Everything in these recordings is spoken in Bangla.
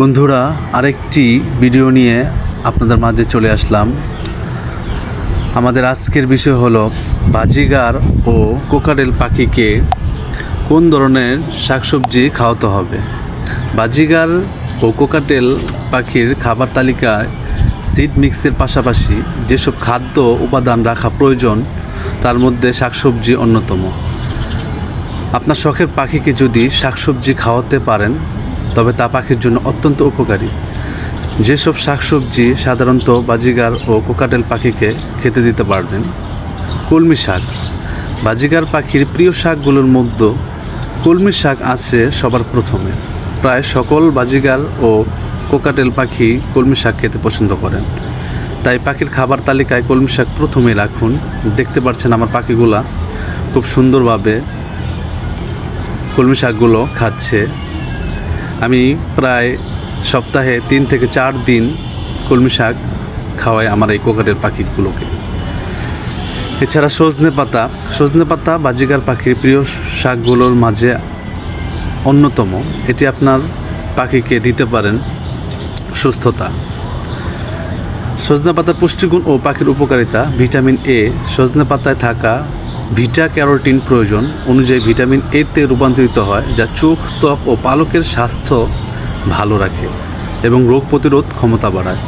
বন্ধুরা, আরেকটি ভিডিও নিয়ে আপনাদের মাঝে চলে আসলাম। আমাদের আজকের বিষয় হলো বাজিগার ও কোকাটেল পাখিকে কোন ধরনের শাকসবজি খাওয়াতে হবে। বাজিগার ও কোকাটেল পাখির খাবার তালিকায় সিড মিক্সের পাশাপাশি যেসব খাদ্য উপাদান রাখা প্রয়োজন তার মধ্যে শাকসবজি অন্যতম। আপনার শখের পাখিকে যদি শাকসবজি খাওয়াতে পারেন তবে তা পাখির জন্য অত্যন্ত উপকারী। যেসব শাকসবজি সাধারণত বাজিগার ও কোকাটেল পাখিকে খেতে দিতে পারবেন। কলমি শাক। বাজিগার পাখির প্রিয় শাকগুলোর মধ্যে কলমি শাক আছে সবার প্রথমে। প্রায় সকল বাজিগার ও কোকাটেল পাখি কলমি শাক খেতে পছন্দ করেন, তাই পাখির খাবার তালিকায় কলমি শাক প্রথমে রাখুন। দেখতে পাচ্ছেন আমার পাখিগুলা খুব সুন্দরভাবে কলমি শাকগুলো খাচ্ছে। আমি প্রায় সপ্তাহে 3 থেকে 4 দিন কলমি শাক খাওয়াই আমার এই কোকাটেল পাখিগুলোকে। এছাড়া সজনে পাতা বাজিগার পাখির প্রিয় শাকগুলোর মাঝে অন্যতম। এটি আপনার পাখিকে দিতে পারেন সুস্থতা। সজনে পাতার পুষ্টিগুণ ও পাখির উপকারিতা। Vitamin A. সজনে পাতায় থাকা ভিটা ক্যারোটিন প্রয়োজন অনুযায়ী ভিটামিন এতে রূপান্তরিত হয়, যা চোখ, ত্বক ও পালকের স্বাস্থ্য ভালো রাখে এবং রোগ প্রতিরোধ ক্ষমতা বাড়ায়।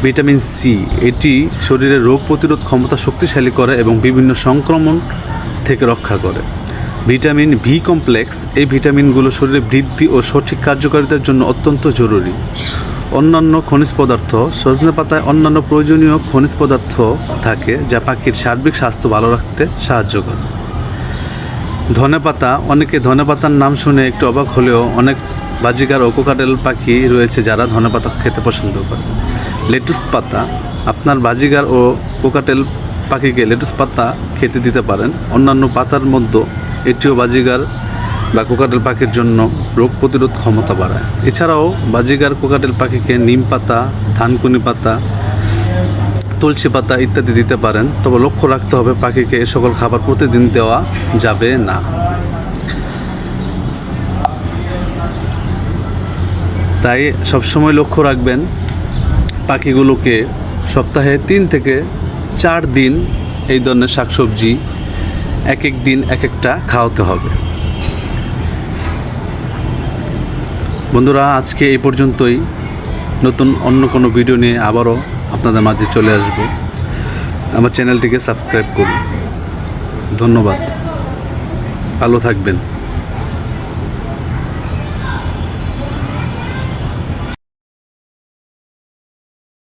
Vitamin C. এটি শরীরের রোগ প্রতিরোধ ক্ষমতা শক্তিশালী করে এবং বিভিন্ন সংক্রমণ থেকে রক্ষা করে। Vitamin B complex. এই ভিটামিনগুলো শরীরে বৃদ্ধি ও সঠিক কার্যকারিতার জন্য অত্যন্ত জরুরি। অন্যান্য খনিজ পদার্থ। সজনে পাতায় অন্যান্য প্রয়োজনীয় খনিজ পদার্থ থাকে যা পাখির সার্বিক স্বাস্থ্য ভালো রাখতে সাহায্য করে। ধনেপাতা। অনেকে ধনেপাতার নাম শুনে একটু অবাক হলেও অনেক বাজিগার ও কোকাটেল পাখি রয়েছে যারা ধনেপাতা খেতে পছন্দ করে। লেটুস পাতা। আপনার বাজিগার ও কোকাটেল পাখিকে লেটুস পাতা খেতে দিতে পারেন। অন্যান্য পাতার মধ্যে এটিও বাজিগার বা কোকাটেল পাখির জন্য রোগ প্রতিরোধ ক্ষমতা বাড়ায়। এছাড়াও বাজিগার কোকাটেল পাখিকে নিম পাতা, থানকুনি পাতা, তুলসী পাতা ইত্যাদি দিতে পারেন। তবে লক্ষ্য রাখতে হবে পাখিকে এ সকল খাবার প্রতিদিন দেওয়া যাবে না। তাই সবসময় লক্ষ্য রাখবেন পাখিগুলোকে সপ্তাহে 3 থেকে 4 দিন এই ধরনের শাকসবজি এক এক দিন এক একটা খাওয়াতে হবে। বন্ধুরা, আজকে এই পর্যন্তই। নতুন অন্য কোনো ভিডিও নিয়ে আবারও আপনাদের মাঝে চলে আসব। আমার চ্যানেলটিকে সাবস্ক্রাইব করুন। ধন্যবাদ। ভালো থাকবেন।